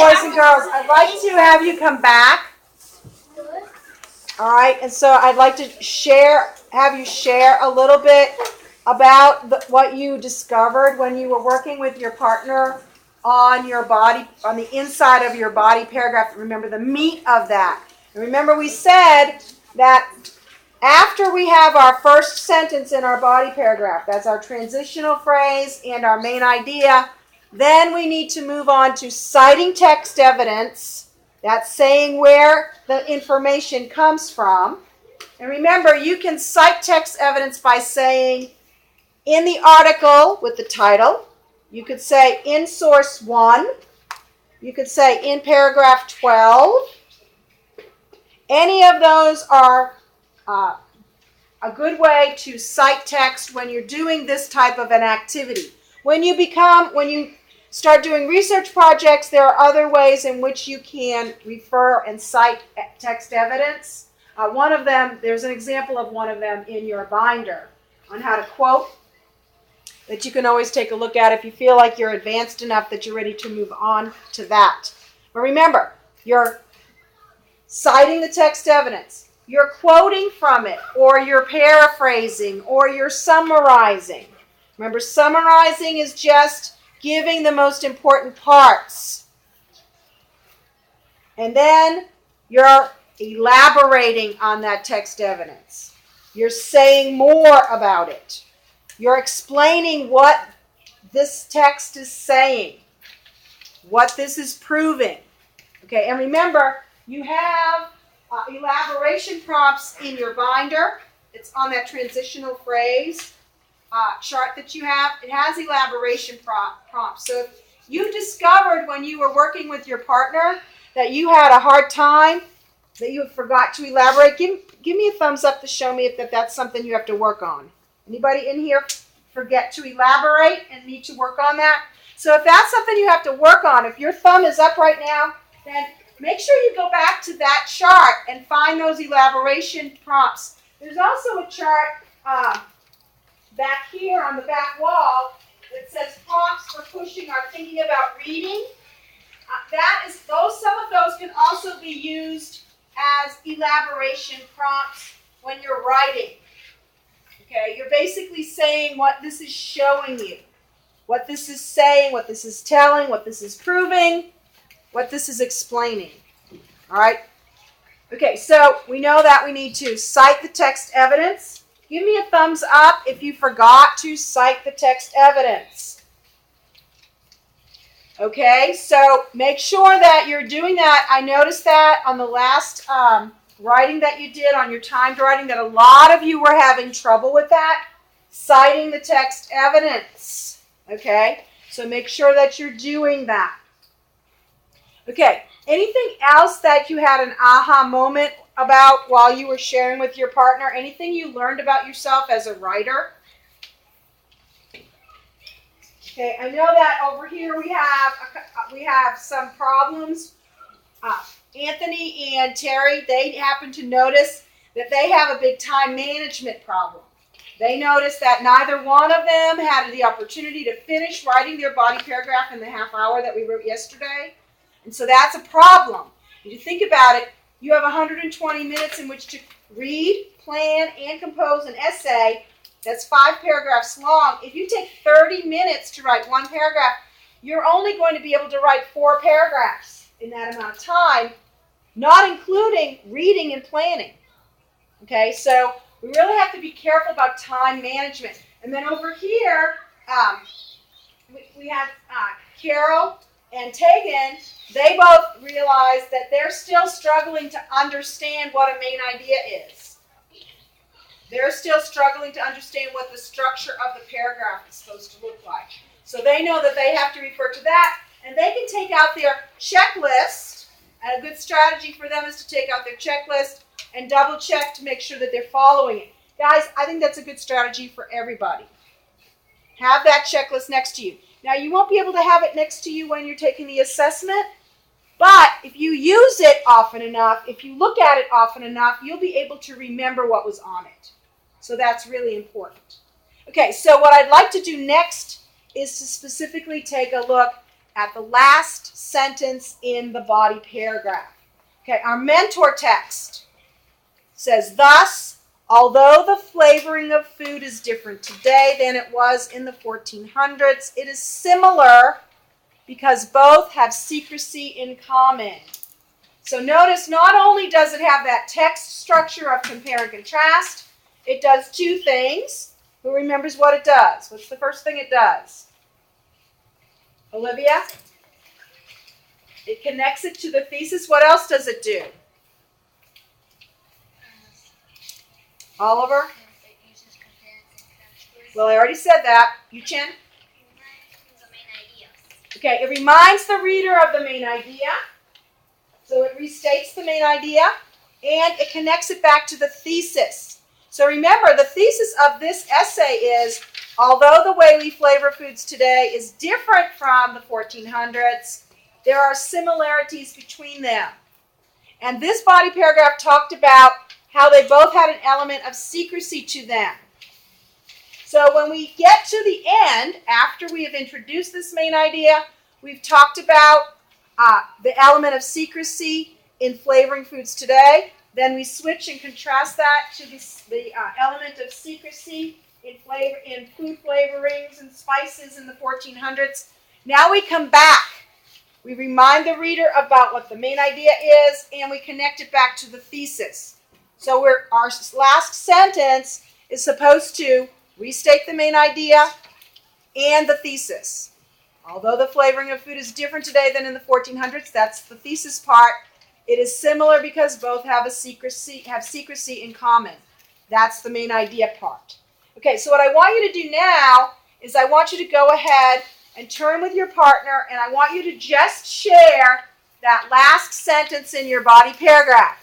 boys and girls, I'd like to have you come back. All right, and so I'd like to have you share a little bit about what you discovered when you were working with your partner on your body, on the inside of your body paragraph. Remember the meat of that. And remember we said that after we have our first sentence in our body paragraph, that's our transitional phrase and our main idea, then we need to move on to citing text evidence. That's saying where the information comes from. And remember, you can cite text evidence by saying in the article with the title. You could say in source 1. You could say in paragraph 12. Any of those are a good way to cite text when you're doing this type of an activity. When you start doing research projects, there are other ways in which you can refer and cite text evidence. One of them, there's an example of one of them in your binder on how to quote that you can always take a look at if you feel like you're advanced enough that you're ready to move on to that. But remember, you're citing the text evidence. You're quoting from it, or you're paraphrasing, or you're summarizing. Remember, summarizing is just giving the most important parts. And then you're elaborating on that text evidence. You're saying more about it. You're explaining what this text is saying, what this is proving. Okay, and remember, you have elaboration prompts in your binder. It's on that transitional phrase chart that you have. It has elaboration prompts. So if you discovered when you were working with your partner that you had a hard time, that you forgot to elaborate, give me a thumbs up to show me if that's something you have to work on. Anybody in here forget to elaborate and need to work on that? So if that's something you have to work on, if your thumb is up right now, then make sure you go back to that chart and find those elaboration prompts. There's also a chart back here on the back wall that says prompts for pushing or thinking about reading. Some of those can also be used as elaboration prompts when you're writing. Okay, you're basically saying what this is showing you, what this is saying, what this is telling, what this is proving, what this is explaining. All right? Okay, so we know that we need to cite the text evidence. Give me a thumbs up if you forgot to cite the text evidence. Okay, so make sure that you're doing that. I noticed that on the last writing that you did, on your timed writing, that a lot of you were having trouble with that, citing the text evidence. Okay, so make sure that you're doing that. Okay, anything else that you had an aha moment about while you were sharing with your partner? Anything you learned about yourself as a writer? Okay, I know that over here we have some problems. Anthony and Terry, they happen to notice that they have a big time management problem. They noticed that neither one of them had the opportunity to finish writing their body paragraph in the half hour that we wrote yesterday. And so that's a problem. If you think about it, you have 120 minutes in which to read, plan, and compose an essay that's 5 paragraphs long. If you take 30 minutes to write one paragraph, you're only going to be able to write 4 paragraphs in that amount of time, not including reading and planning. Okay, so we really have to be careful about time management. And then over here, we have Carol and Tegan. They both realize that they're still struggling to understand what a main idea is. They're still struggling to understand what the structure of the paragraph is supposed to look like. So they know that they have to refer to that, and they can take out their checklist. And a good strategy for them is to take out their checklist and double check to make sure that they're following it. Guys, I think that's a good strategy for everybody. Have that checklist next to you. Now, you won't be able to have it next to you when you're taking the assessment, but if you use it often enough, if you look at it often enough, you'll be able to remember what was on it. So that's really important. Okay, so what I'd like to do next is to specifically take a look at the last sentence in the body paragraph. Okay, our mentor text says, thus, although the flavoring of food is different today than it was in the 1400s, it is similar because both have secrecy in common. So notice, not only does it have that text structure of compare and contrast, it does two things. Who remembers what it does? What's the first thing it does? Olivia? It connects it to the thesis. What else does it do? Oliver? Well, I already said that. Yu-Chin? Okay, it reminds the reader of the main idea. So it restates the main idea, and it connects it back to the thesis. So remember, the thesis of this essay is, although the way we flavor foods today is different from the 1400s, there are similarities between them. And this body paragraph talked about how they both had an element of secrecy to them. So when we get to the end, after we have introduced this main idea, we've talked about the element of secrecy in flavoring foods today. Then we switch and contrast that to the element of secrecy in food flavorings and spices in the 1400s. Now we come back. We remind the reader about what the main idea is, and we connect it back to the thesis. So our last sentence is supposed to restate the main idea and the thesis. Although the flavoring of food is different today than in the 1400s, that's the thesis part. It is similar because both have secrecy in common. That's the main idea part. Okay, so what I want you to do now is I want you to go ahead and turn with your partner, and I want you to just share that last sentence in your body paragraph.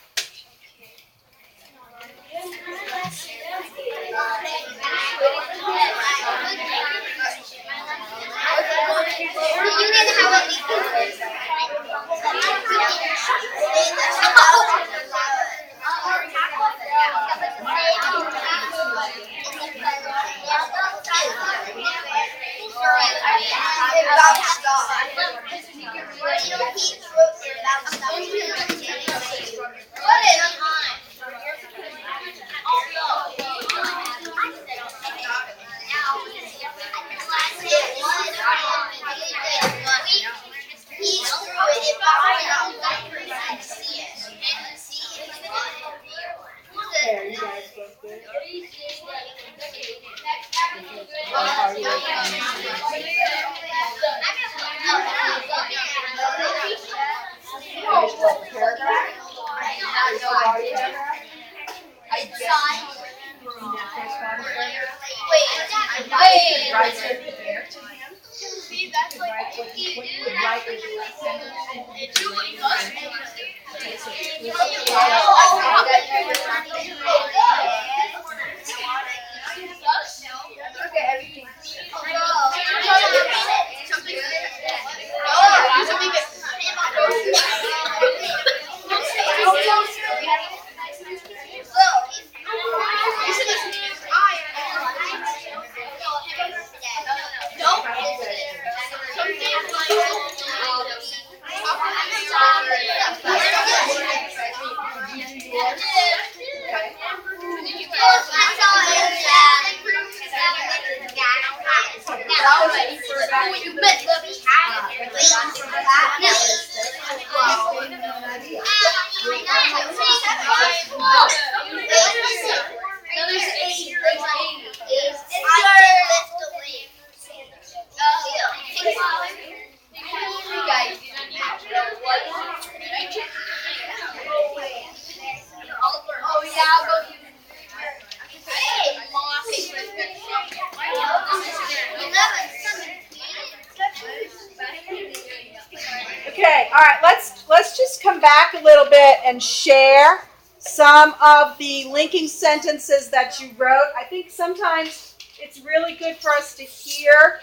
Okay, all right, let's just come back a little bit and share some of the linking sentences that you wrote. I think sometimes it's really good for us to hear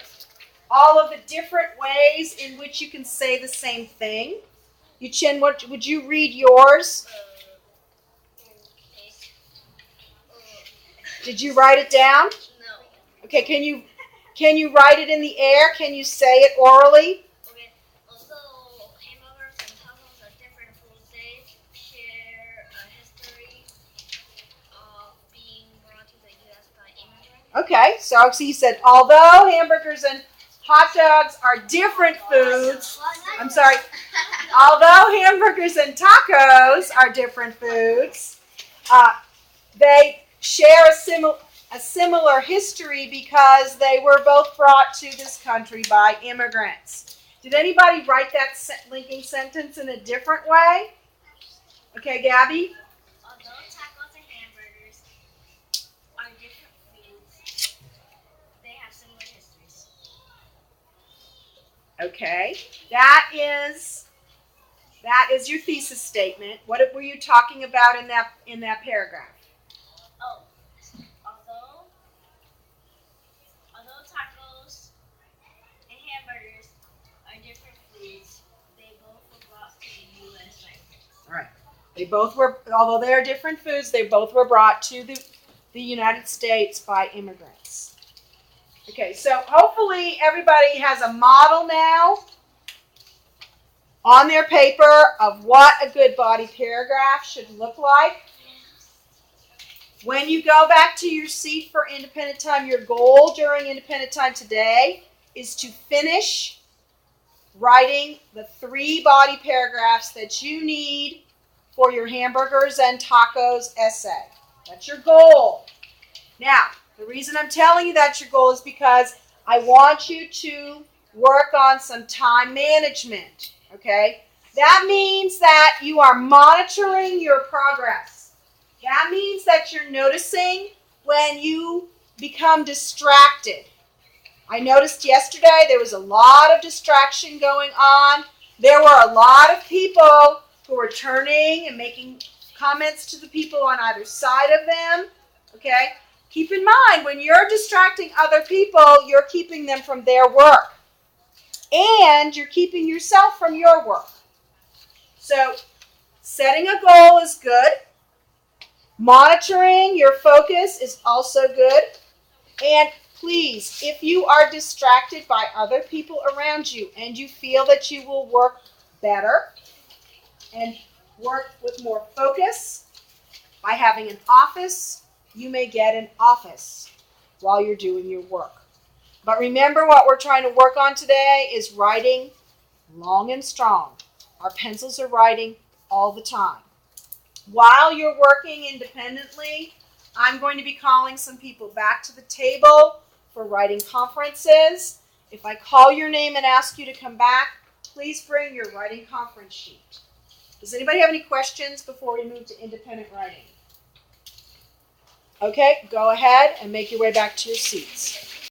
all of the different ways in which you can say the same thing. Yu-Chin, would you read yours? Did you write it down? No. Okay, can you write it in the air? Can you say it orally? so he said, although hamburgers and hot dogs are different foods, I'm sorry, although hamburgers and tacos are different foods, they share a similar history because they were both brought to this country by immigrants. Did anybody write that linking sentence in a different way? Okay, Gabby? Although tacos and hamburgers are different foods, they have similar histories. Okay, that is your thesis statement. What were you talking about in that paragraph? Oh, although tacos and hamburgers are different foods, they both were brought to the U.S. by immigrants. All right. They both were, although they are different foods, they both were brought to the United States by immigrants. Okay, so hopefully everybody has a model now on their paper of what a good body paragraph should look like. When you go back to your seat for independent time, your goal during independent time today is to finish writing the 3 body paragraphs that you need for your hamburgers and tacos essay. That's your goal. Now, the reason I'm telling you that's your goal is because I want you to work on some time management, okay? That means that you are monitoring your progress. That means that you're noticing when you become distracted. I noticed yesterday there was a lot of distraction going on. There were a lot of people who were turning and making comments to the people on either side of them, okay? Keep in mind, when you're distracting other people, you're keeping them from their work. And you're keeping yourself from your work. So, setting a goal is good. Monitoring your focus is also good. And please, if you are distracted by other people around you and you feel that you will work better and work with more focus by having an office, you may get an office while you're doing your work. But remember, what we're trying to work on today is writing long and strong. Our pencils are writing all the time. While you're working independently, I'm going to be calling some people back to the table for writing conferences. If I call your name and ask you to come back, please bring your writing conference sheet. Does anybody have any questions before we move to independent writing? Okay, go ahead and make your way back to your seats.